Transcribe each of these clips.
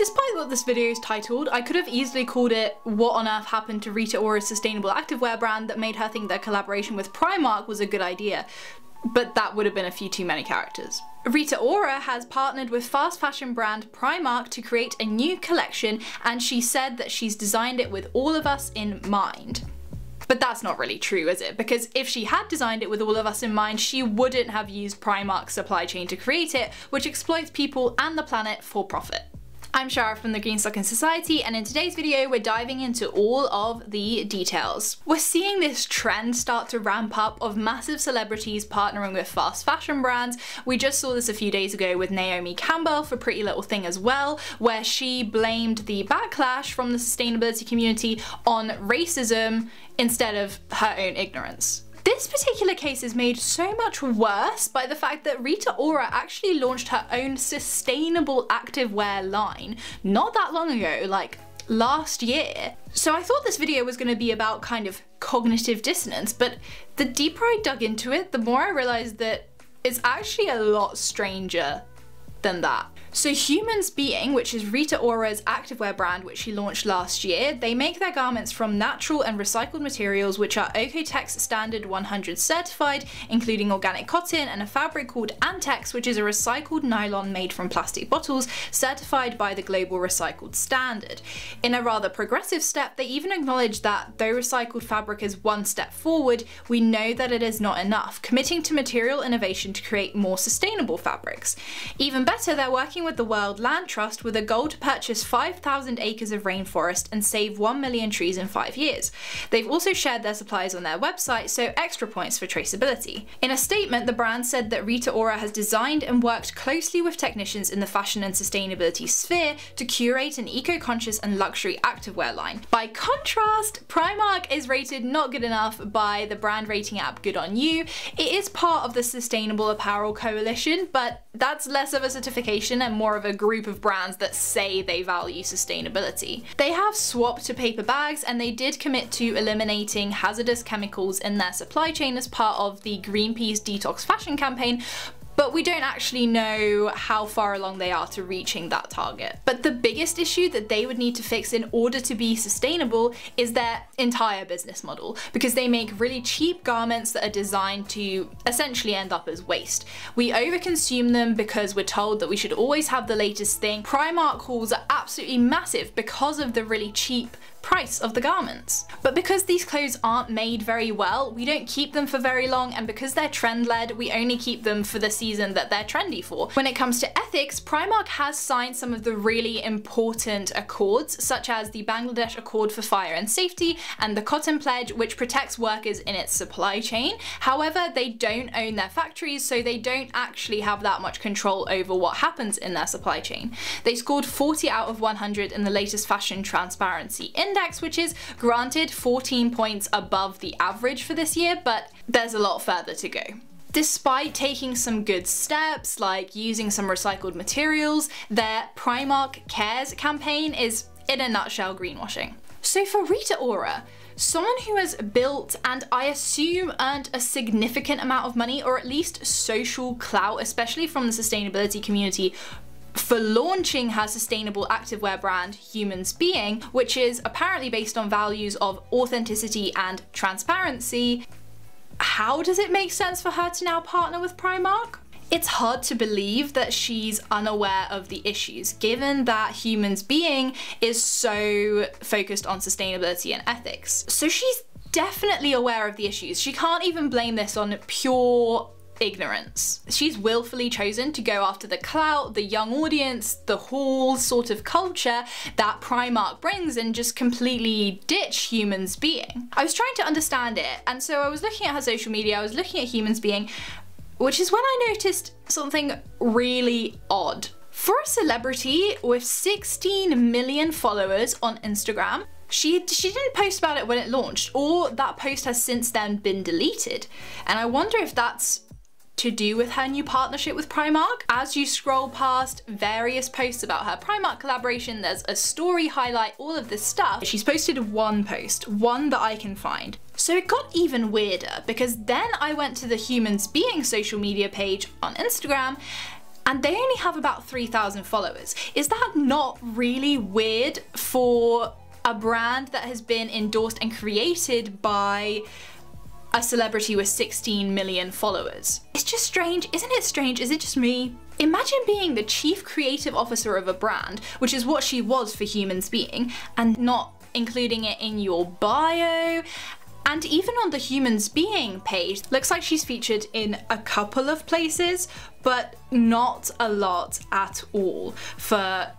Despite what this video is titled, I could have easily called it "What on Earth Happened to Rita Ora's Sustainable Activewear Brand that made her think their collaboration with Primark was a good idea," but that would have been a few too many characters. Rita Ora has partnered with fast fashion brand Primark to create a new collection, and she said that she's designed it with all of us in mind. But that's not really true, is it? Because if she had designed it with all of us in mind, she wouldn't have used Primark's supply chain to create it, which exploits people and the planet for profit. I'm Shara from the Greenstocking Society, and in today's video we're diving into all of the details. We're seeing this trend start to ramp up of massive celebrities partnering with fast fashion brands. We just saw this a few days ago with Naomi Campbell for Pretty Little Thing as well, where she blamed the backlash from the sustainability community on racism instead of her own ignorance. This particular case is made so much worse by the fact that Rita Ora actually launched her own sustainable activewear line not that long ago, like last year. So I thought this video was going to be about kind of cognitive dissonance, but the deeper I dug into it, the more I realized that it's actually a lot stranger than that. So Humans Being, which is Rita Ora's activewear brand which she launched last year, they make their garments from natural and recycled materials which are Oeko-Tex Standard 100 certified, including organic cotton and a fabric called Antex, which is a recycled nylon made from plastic bottles, certified by the Global Recycled Standard. In a rather progressive step, they even acknowledge that though recycled fabric is one step forward, we know that it is not enough, committing to material innovation to create more sustainable fabrics. Even better, they're working with the World Land Trust with a goal to purchase 5,000 acres of rainforest and save 1 million trees in 5 years. They've also shared their supplies on their website, so extra points for traceability. In a statement, the brand said that Rita Ora has designed and worked closely with technicians in the fashion and sustainability sphere to curate an eco-conscious and luxury activewear line. By contrast, Primark is rated not good enough by the brand rating app Good On You. It is part of the Sustainable Apparel Coalition, but that's less of a certification and more of a group of brands that say they value sustainability. They have swapped to paper bags, and they did commit to eliminating hazardous chemicals in their supply chain as part of the Greenpeace Detox Fashion campaign, but we don't actually know how far along they are to reaching that target. But the biggest issue that they would need to fix in order to be sustainable is their entire business model, because they make really cheap garments that are designed to essentially end up as waste. We overconsume them because we're told that we should always have the latest thing. Primark hauls are absolutely massive because of the really cheap price of the garments. But because these clothes aren't made very well, we don't keep them for very long, and because they're trend-led, we only keep them for the season that they're trendy for. When it comes to ethics, Primark has signed some of the really important accords, such as the Bangladesh Accord for Fire and Safety and the Cotton Pledge, which protects workers in its supply chain. However, they don't own their factories, so they don't actually have that much control over what happens in their supply chain. They scored 40 out of 100 in the latest Fashion Transparency Index, which is granted 14 points above the average for this year, but there's a lot further to go. Despite taking some good steps, like using some recycled materials, their Primark Cares campaign is, in a nutshell, greenwashing. So for Rita Ora, someone who has built and I assume earned a significant amount of money, or at least social clout, especially from the sustainability community, for launching her sustainable activewear brand Humans Being, which is apparently based on values of authenticity and transparency, how does it make sense for her to now partner with Primark? It's hard to believe that she's unaware of the issues, given that Humans Being is so focused on sustainability and ethics. So she's definitely aware of the issues. She can't even blame this on pure ignorance. She's willfully chosen to go after the clout, the young audience, the haul sort of culture that Primark brings, and just completely ditch Humans Being. I was trying to understand it, and so I was looking at her social media, I was looking at Humans Being, which is when I noticed something really odd. For a celebrity with 16 million followers on Instagram, she didn't post about it when it launched, or that post has since then been deleted. And I wonder if that's to do with her new partnership with Primark. As you scroll past various posts about her Primark collaboration, there's a story highlight, all of this stuff. She's posted one post, one that I can find. So it got even weirder, because then I went to the Humans Being social media page on Instagram, and they only have about 3,000 followers. Is that not really weird for a brand that has been endorsed and created by a celebrity with 16 million followers? It's just strange. Isn't it strange? Is it just me? Imagine being the chief creative officer of a brand, which is what she was for Humans Being, and not including it in your bio. And even on the Humans Being page, looks like she's featured in a couple of places, but not a lot at all for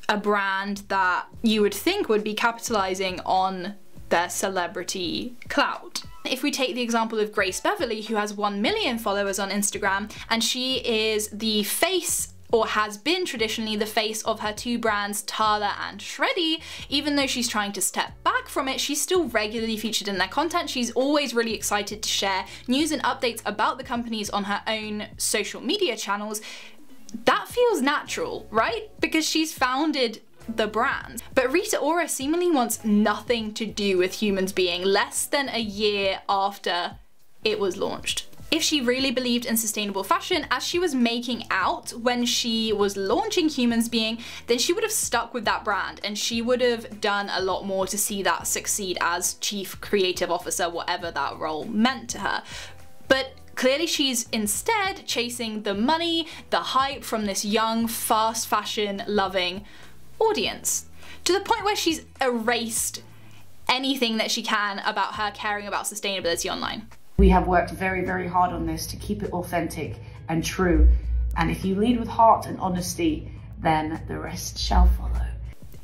a brand that you would think would be capitalizing on their celebrity clout. If we take the example of Grace Beverley, who has 1 million followers on Instagram, and she is the face, or has been traditionally the face, of her two brands, Tala and Shreddy. Even though she's trying to step back from it, she's still regularly featured in their content. She's always really excited to share news and updates about the companies on her own social media channels. That feels natural, right? Because she's founded the brand. But Rita Ora seemingly wants nothing to do with Humans Being less than a year after it was launched. If she really believed in sustainable fashion, as she was making out when she was launching Humans Being, then she would have stuck with that brand and she would have done a lot more to see that succeed as chief creative officer, whatever that role meant to her. But clearly she's instead chasing the money, the hype from this young, fast fashion loving audience, to the point where she's erased anything that she can about her caring about sustainability online. We have worked very, very hard on this to keep it authentic and true. And if you lead with heart and honesty, then the rest shall follow.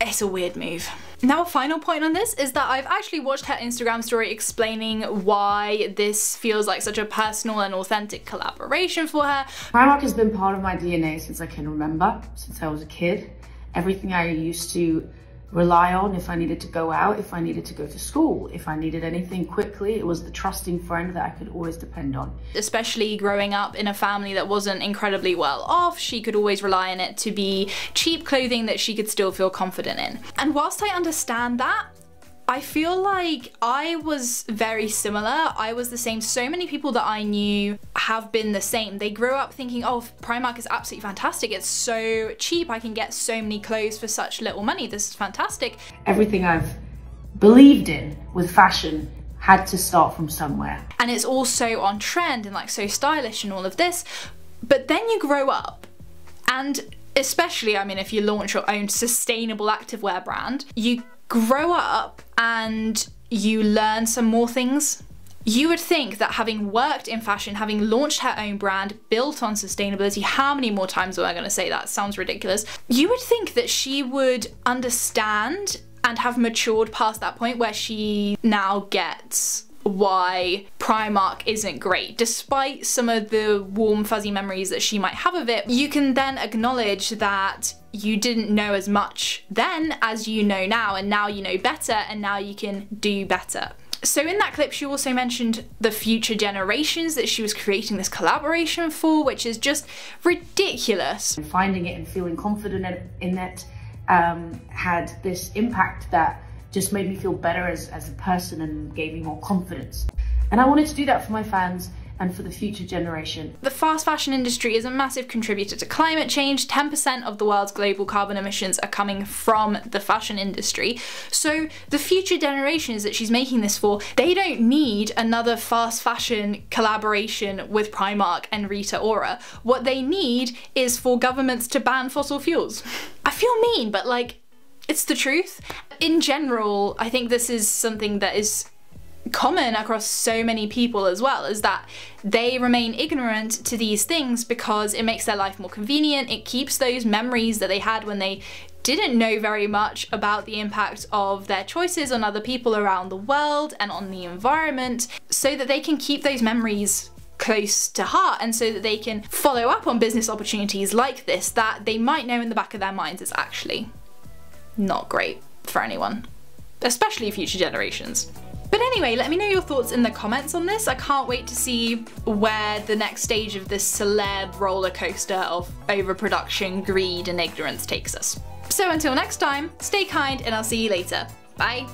It's a weird move. Now, a final point on this is that I've actually watched her Instagram story explaining why this feels like such a personal and authentic collaboration for her. Primark has been part of my DNA since I can remember, since I was a kid. Everything I used to rely on if I needed to go out, if I needed to go to school, if I needed anything quickly, it was the trusting friend that I could always depend on. Especially growing up in a family that wasn't incredibly well off, she could always rely on it to be cheap clothing that she could still feel confident in. And whilst I understand that, I feel like I was very similar. I was the same. So many people that I knew have been the same. They grew up thinking, oh, Primark is absolutely fantastic. It's so cheap. I can get so many clothes for such little money. This is fantastic. Everything I've believed in with fashion had to start from somewhere. And it's also on trend and like so stylish and all of this. But then you grow up, and especially, I mean, if you launch your own sustainable activewear brand, you grow up and you learn some more things. You would think that having worked in fashion, having launched her own brand built on sustainability, how many more times am I going to say that? Sounds ridiculous. You would think that she would understand and have matured past that point where she now gets why Primark isn't great. Despite some of the warm fuzzy memories that she might have of it, you can then acknowledge that you didn't know as much then as you know now, and now you know better, and now you can do better. So in that clip, she also mentioned the future generations that she was creating this collaboration for, which is just ridiculous. Finding it and feeling confident in it had this impact that just made me feel better as a person and gave me more confidence. And I wanted to do that for my fans and for the future generation. The fast fashion industry is a massive contributor to climate change. 10% of the world's global carbon emissions are coming from the fashion industry. So the future generations that she's making this for, they don't need another fast fashion collaboration with Primark and Rita Ora. What they need is for governments to ban fossil fuels. I feel mean, but like, it's the truth. In general, I think this is something that is common across so many people as well, is that they remain ignorant to these things because it makes their life more convenient. It keeps those memories that they had when they didn't know very much about the impact of their choices on other people around the world and on the environment, so that they can keep those memories close to heart, and so that they can follow up on business opportunities like this that they might know in the back of their minds is actually not great for anyone, especially future generations. But anyway, let me know your thoughts in the comments on this. I can't wait to see where the next stage of this celeb roller coaster of overproduction, greed, and ignorance takes us. So until next time, stay kind and I'll see you later. Bye.